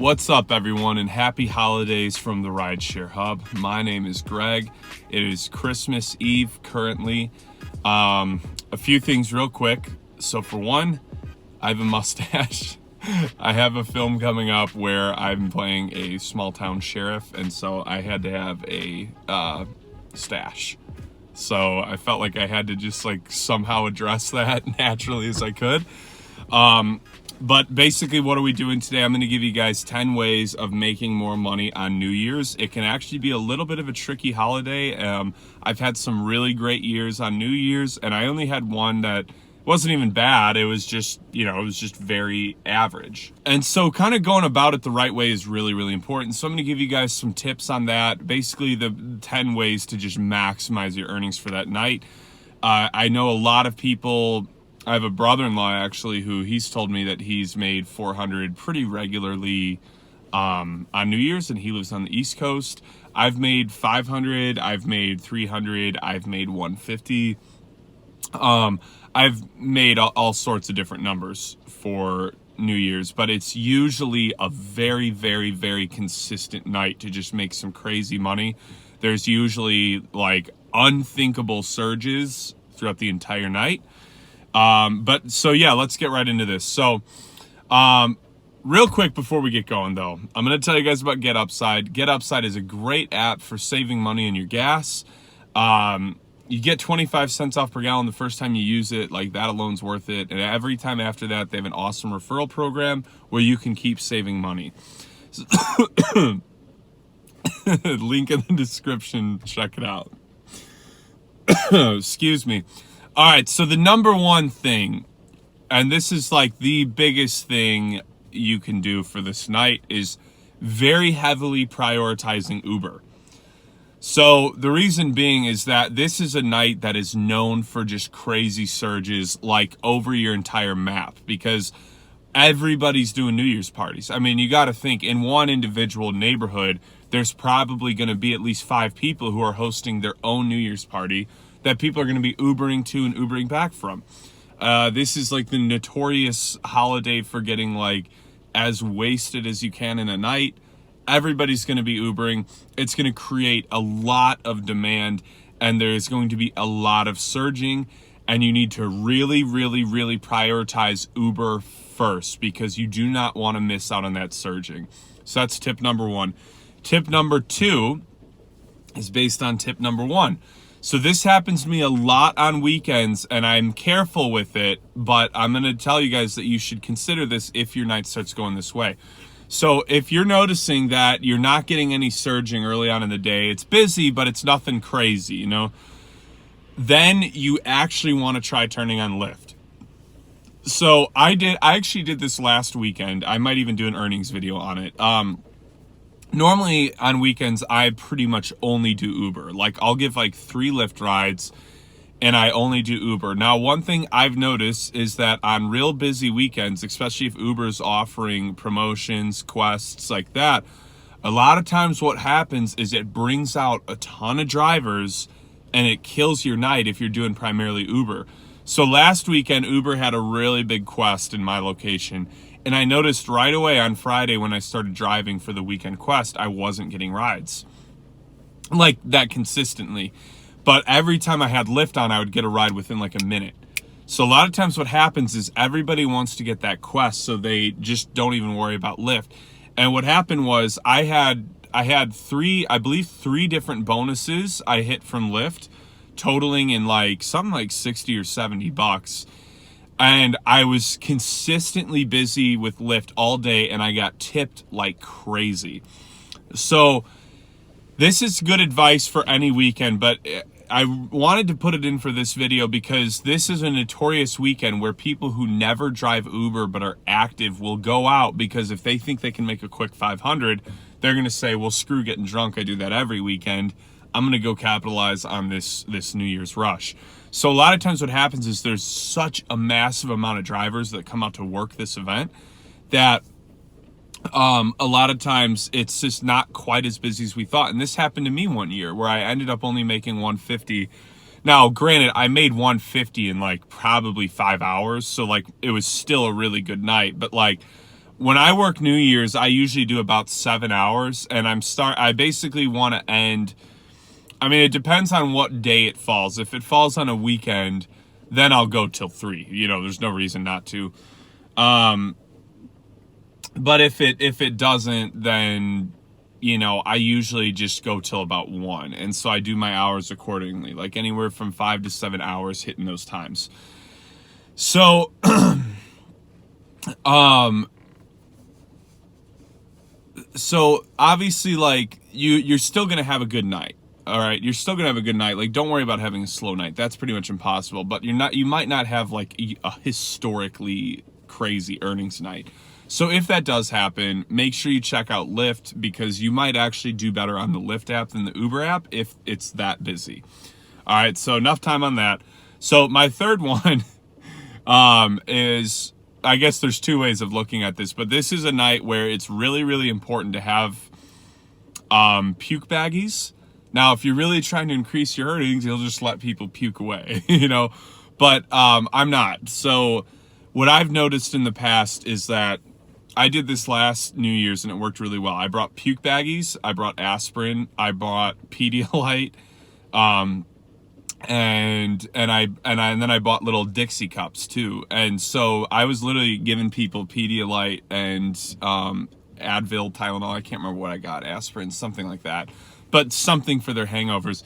What's up, everyone, and happy holidays from the Rideshare Hub. My name is Greg. It is Christmas Eve currently. A few things real quick. So for one, I have a mustache. I have a film coming up where I'm playing a small town sheriff, and so I had to have a stash. So I felt like I had to just somehow address that naturally as I could. But basically, what are we doing today? I'm going to give you guys 10 ways of making more money on New Year's. It can actually be a little bit of a tricky holiday. I've had some really great years on New Year's, and I only had one that wasn't even bad. It was just, it was just very average. And so kind of going about it the right way is really, really important. So I'm going to give you guys some tips on that. Basically, the 10 ways to just maximize your earnings for that night. I know a lot of people... I have a brother-in-law actually who he's told me that he's made $400 pretty regularly on New Year's, and he lives on the East Coast. I've made $500, I've made $300, I've made $150. I've made all sorts of different numbers for New Year's, but it's usually a very, very, very consistent night to just make some crazy money. There's usually unthinkable surges throughout the entire night. So yeah, let's get right into this. So, real quick before we get going though, I'm going to tell you guys about GetUpside. GetUpside is a great app for saving money on your gas. You get 25 cents off per gallon the first time you use it. That alone's worth it. And every time after that, they have an awesome referral program where you can keep saving money. Link in the description. Check it out. Excuse me. All right, so the number one thing, and this is the biggest thing you can do for this night, is very heavily prioritizing Uber. So the reason being is that this is a night that is known for just crazy surges over your entire map, because everybody's doing New Year's parties. I mean, you got to think, in one individual neighborhood, there's probably going to be at least 5 people who are hosting their own New Year's party that people are going to be Ubering to and Ubering back from. This is the notorious holiday for getting as wasted as you can in a night. Everybody's going to be Ubering. It's going to create a lot of demand, and there's going to be a lot of surging, and you need to really, really, really prioritize Uber first, because you do not want to miss out on that surging. So that's tip number 1. Tip number 2 is based on tip number 1. So this happens to me a lot on weekends, and I'm careful with it, but I'm going to tell you guys that you should consider this if your night starts going this way. So if you're noticing that you're not getting any surging early on in the day, it's busy, but it's nothing crazy, then you actually want to try turning on Lyft. So I actually did this last weekend. I might even do an earnings video on it. Normally on weekends, I pretty much only do Uber. I'll give 3 Lyft rides, and I only do Uber. Now, one thing I've noticed is that on real busy weekends, especially if Uber's offering promotions, quests like that, a lot of times what happens is it brings out a ton of drivers, and it kills your night if you're doing primarily Uber. So last weekend, Uber had a really big quest in my location, and I noticed right away on Friday when I started driving for the weekend quest, I wasn't getting rides that consistently. But every time I had Lyft on, I would get a ride within a minute. So a lot of times what happens is everybody wants to get that quest, so they just don't even worry about Lyft. And what happened was I had 3 different bonuses I hit from Lyft, totaling in something like $60 or $70. And I was consistently busy with Lyft all day, and I got tipped like crazy. So this is good advice for any weekend, but I wanted to put it in for this video because this is a notorious weekend where people who never drive Uber but are active will go out, because if they think they can make a quick 500, they're going to say, well, screw getting drunk. I do that every weekend. I'm going to go capitalize on this New Year's rush. So a lot of times what happens is there's such a massive amount of drivers that come out to work this event that a lot of times it's just not quite as busy as we thought. And this happened to me one year where I ended up only making 150. Now, granted, I made 150 in probably 5 hours. So it was still a really good night. But when I work New Year's, I usually do about 7 hours, and I basically want to end. I mean, it depends on what day it falls. If it falls on a weekend, then I'll go till 3. You know, there's no reason not to. But if it doesn't, then, you know, I usually just go till about 1. And so I do my hours accordingly, like anywhere from 5 to 7 hours hitting those times. So, so obviously, like, you're still going to have a good night. All right. You're still going to have a good night. Like, don't worry about having a slow night. That's pretty much impossible, but you might not have like a historically crazy earnings night. So if that does happen, make sure you check out Lyft, because you might actually do better on the Lyft app than the Uber app if it's that busy. All right. So enough time on that. So my third one, is, I guess there's 2 ways of looking at this, but this is a night where it's really, really important to have, puke baggies. Now, if you're really trying to increase your earnings, you'll just let people puke away, you know, but, I'm not. So what I've noticed in the past is that I did this last New Year's and it worked really well. I brought puke baggies, I brought aspirin, I brought Pedialyte, and then I bought little Dixie cups too. And so I was literally giving people Pedialyte and Advil, Tylenol, I can't remember what I got, aspirin, something like that, but something for their hangovers.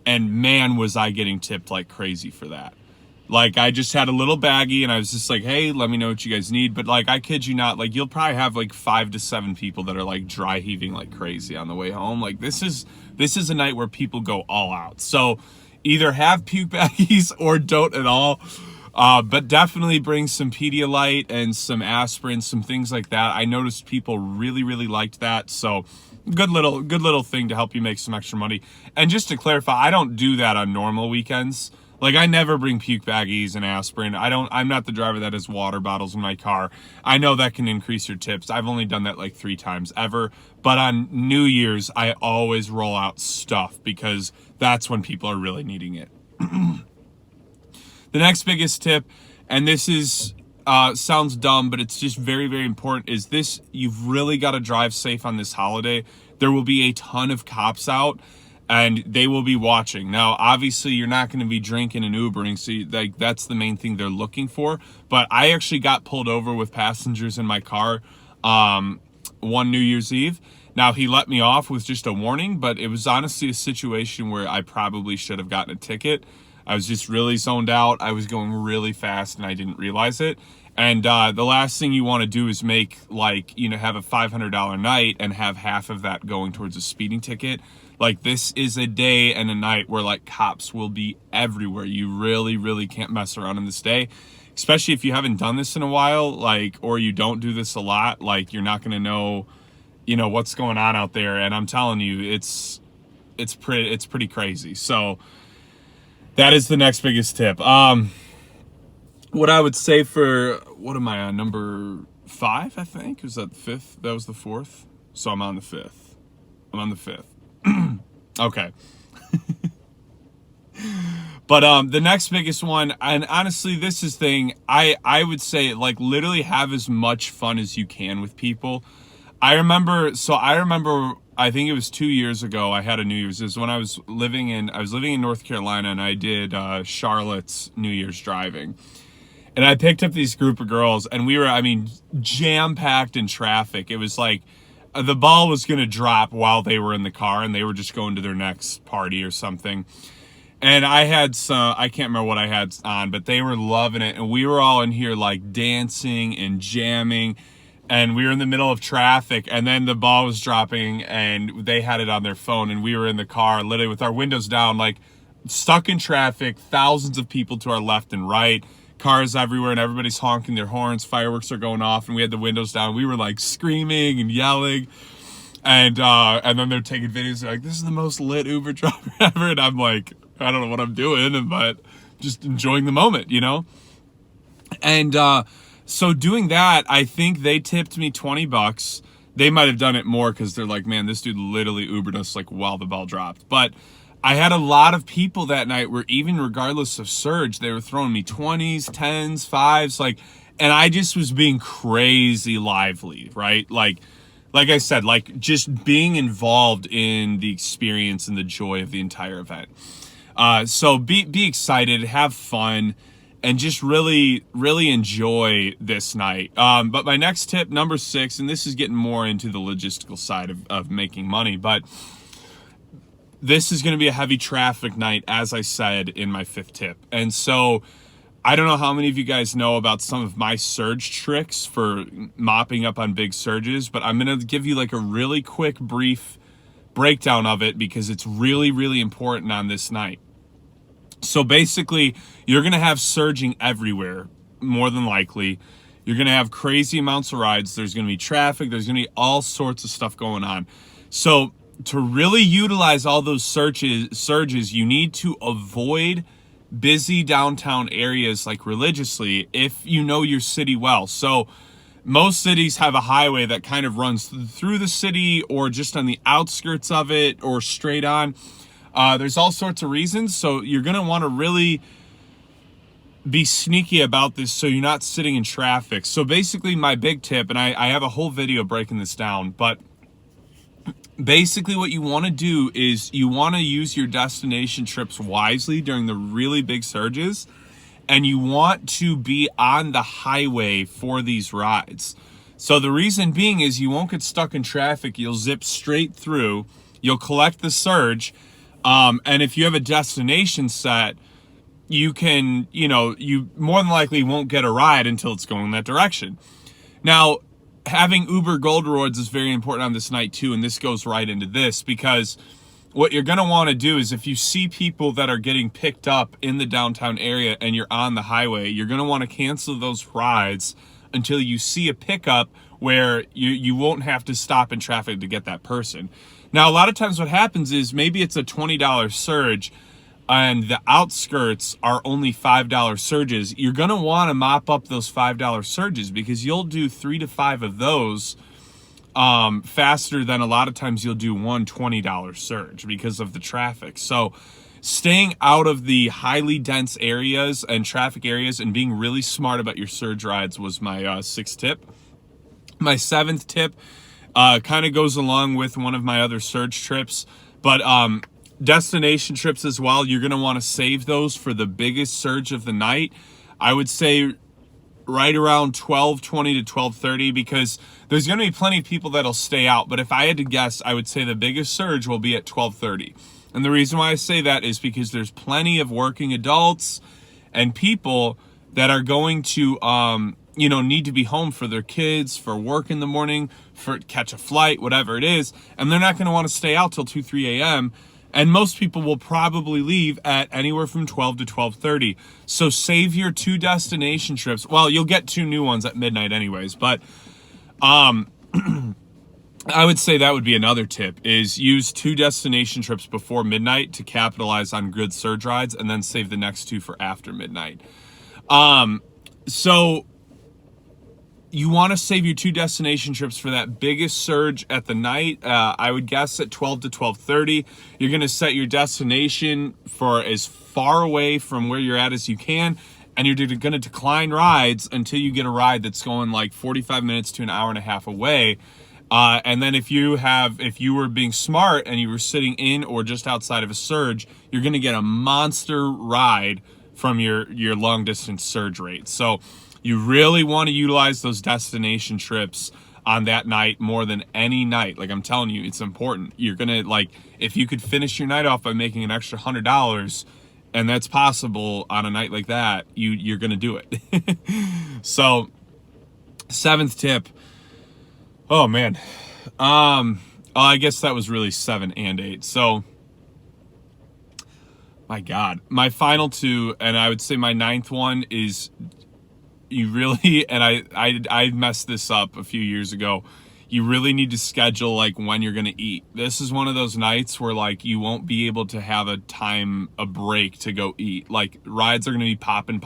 And man, was I getting tipped like crazy for that. Like, I just had a little baggie and I was just like, hey, let me know what you guys need. But like, I kid you not, like, you'll probably have like 5 to 7 people that are like dry heaving like crazy on the way home. Like, this is a night where people go all out. So either have puke baggies or don't at all. But definitely bring some Pedialyte and some aspirin, some things like that. I noticed people really, really liked that. So good little thing to help you make some extra money. And just to clarify, I don't do that on normal weekends. Like, I never bring puke baggies and aspirin. I'm not the driver that has water bottles in my car. I know that can increase your tips. I've only done that like 3 times ever. But on New Year's, I always roll out stuff because that's when people are really needing it. The next biggest tip, and this is, sounds dumb, but it's just very, very important, is this: you've really got to drive safe on this holiday. There will be a ton of cops out, and they will be watching. Now, obviously, you're not going to be drinking and Ubering, so like, that's the main thing they're looking for. But I actually got pulled over with passengers in my car one New Year's Eve. Now, he let me off with just a warning, but it was honestly a situation where I probably should have gotten a ticket. I was just really zoned out. I was going really fast and I didn't realize it. And the last thing you want to do is make, like, you know, have a $500 night and have half of that going towards a speeding ticket. Like, this is a day and a night where, like, cops will be everywhere. You really, really can't mess around on this day, especially if you haven't done this in a while, like, or you don't do this a lot. Like, you're not going to know, you know, what's going on out there. And I'm telling you, it's pretty crazy. So that is the next biggest tip. What I would say for, what am I on, number 5, I think? Was that the 5th? That was the 4th? So I'm on the 5th. I'm on the 5th. Okay. But the next biggest one, and honestly, this is thing, I would say, like, literally have as much fun as you can with people. I remember, I think it was 2 years ago, I had a New Year's. It was when I was living in North Carolina, and I did Charlotte's New Year's driving. And I picked up these group of girls, and we were, I mean, jam-packed in traffic. It was like the ball was going to drop while they were in the car, and they were just going to their next party or something. And I had some, I can't remember what I had on, but they were loving it. And we were all in here like dancing and jamming. And we were in the middle of traffic, and then the ball was dropping, and they had it on their phone, and we were in the car literally with our windows down, like stuck in traffic, thousands of people to our left and right, cars everywhere, and everybody's honking their horns, fireworks are going off, and we had the windows down. We were like screaming and yelling, and then they're taking videos. They're like, "This is the most lit Uber driver ever," and I'm like, I don't know what I'm doing, but just enjoying the moment, you know? And so doing that, I think they tipped me $20. They might have done it more because they're like, man, this dude literally Ubered us like while the ball dropped. But I had a lot of people that night where, even regardless of surge, they were throwing me 20s, 10s, 5s, like, And I just was being crazy lively, right? Like I said, like just being involved in the experience and the joy of the entire event. So be excited, have fun, and just really, really enjoy this night. But my next tip, number 6, and this is getting more into the logistical side of making money, but this is going to be a heavy traffic night, as I said in my 5th tip. And so I don't know how many of you guys know about some of my surge tricks for mopping up on big surges, but I'm going to give you like a really quick, brief breakdown of it because it's really, really important on this night. So basically, you're going to have surging everywhere, more than likely. You're going to have crazy amounts of rides. There's going to be traffic. There's going to be all sorts of stuff going on. So to really utilize all those surges, you need to avoid busy downtown areas like religiously if you know your city well. So most cities have a highway that kind of runs through the city or just on the outskirts of it or straight on. There's all sorts of reasons. So you're going to want to really be sneaky about this so you're not sitting in traffic. So basically my big tip, and I have a whole video breaking this down, but basically what you want to do is you want to use your destination trips wisely during the really big surges, and you want to be on the highway for these rides. So the reason being is you won't get stuck in traffic. You'll zip straight through, you'll collect the surge, and if you have a destination set, you can, you more than likely won't get a ride until it's going that direction. Now, having Uber Gold Rewards is very important on this night too, and this goes right into this, because what you're going to want to do is if you see people that are getting picked up in the downtown area and you're on the highway, you're going to want to cancel those rides until you see a pickup where you won't have to stop in traffic to get that person. Now, a lot of times what happens is maybe it's a $20 surge and the outskirts are only $5 surges. You're going to want to mop up those $5 surges because you'll do 3 to 5 of those faster than a lot of times you'll do one $20 surge because of the traffic. So staying out of the highly dense areas and traffic areas and being really smart about your surge rides was my 6th tip. My 7th tip kind of goes along with one of my other surge trips, but destination trips as well. You're going to want to save those for the biggest surge of the night. I would say right around 12:20 to 12:30 because there's going to be plenty of people that'll stay out. But if I had to guess, I would say the biggest surge will be at 12:30. And the reason why I say that is because there's plenty of working adults and people that are going to, need to be home for their kids, for work in the morning, for catch a flight, whatever it is. And they're not going to want to stay out till 2, 3 a.m. And most people will probably leave at anywhere from 12 to 12:30. So save your 2 destination trips. Well, you'll get 2 new ones at midnight anyways. But I would say that would be another tip, is use 2 destination trips before midnight to capitalize on good surge rides and then save the next 2 for after midnight. So you want to save your 2 destination trips for that biggest surge at the night. I would guess at 12 to 12:30. You're going to set your destination for as far away from where you're at as you can, and you're going to decline rides until you get a ride that's going like 45 minutes to an hour and a half away. And then if you were being smart and you were sitting in or just outside of a surge, you're going to get a monster ride from your long distance surge rate. So you really want to utilize those destination trips on that night more than any night. Like I'm telling you, it's important. You're going to if you could finish your night off by making an extra $100, and that's possible on a night like that, you're going to do it. So 7th tip. Oh man. I guess that was really 7 and 8. So my God, my final 2, and I would say my 9th one is, you really, and I messed this up a few years ago, you really need to schedule when you're going to eat. This is one of those nights where you won't be able to have a break to go eat. Rides are going to be popping.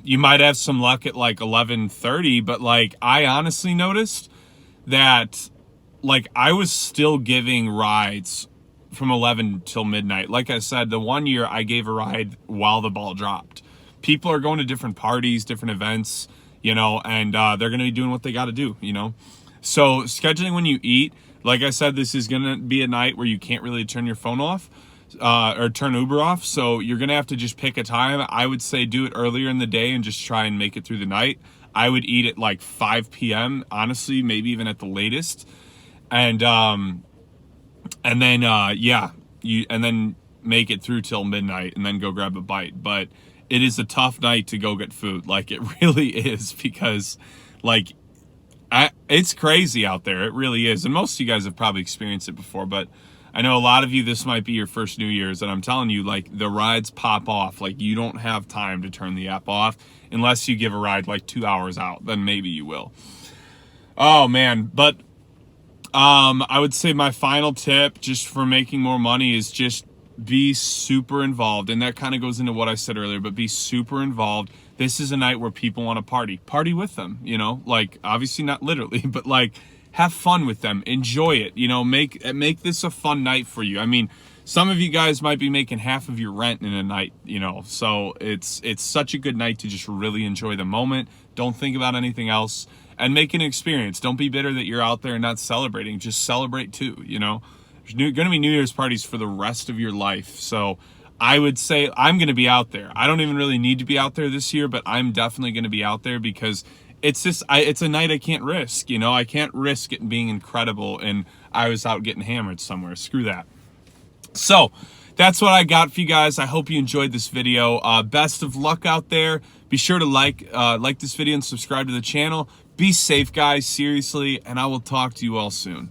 You might have some luck at 11:30, but I honestly noticed that I was still giving rides from 11 till midnight. Like I said, the one year I gave a ride while the ball dropped. people are going to different parties, different events, you know, and they're going to be doing what they got to do, you know. So scheduling when you eat, like I said, this is going to be a night where you can't really turn your phone off or turn Uber off. So you're going to have to just pick a time. I would say do it earlier in the day and just try and make it through the night. I would eat at like 5 p.m., honestly, maybe even at the latest. And then, and then make it through till midnight and then go grab a bite. But it is a tough night to go get food. Like, it really is, because like, it's crazy out there. It really is. And most of you guys have probably experienced it before, but I know a lot of you, this might be your first New Year's, and I'm telling you, like, the rides pop off. Like, you don't have time to turn the app off unless you give a ride like 2 hours out. Then maybe you will. Oh man. But I would say my final tip just for making more money is just be super involved. And that kind of goes into what I said earlier, but be super involved. This is a night where people want to party with them, you know, like, obviously not literally, but like, have fun with them, enjoy it, you know, make this a fun night for you. I mean, some of you guys might be making half of your rent in a night, you know, so it's such a good night to just really enjoy the moment. Don't think about anything else and make an experience. Don't be bitter that you're out there and not celebrating. Just celebrate too, you know. There's going to be New Year's parties for the rest of your life. So I would say I'm going to be out there. I don't even really need to be out there this year, but I'm definitely going to be out there because it's just, it's a night I can't risk, you know. I can't risk it being incredible and I was out getting hammered somewhere. Screw that. So that's what I got for you guys. I hope you enjoyed this video. Best of luck out there. Be sure to like this video and subscribe to the channel. Be safe, guys, seriously, and I will talk to you all soon.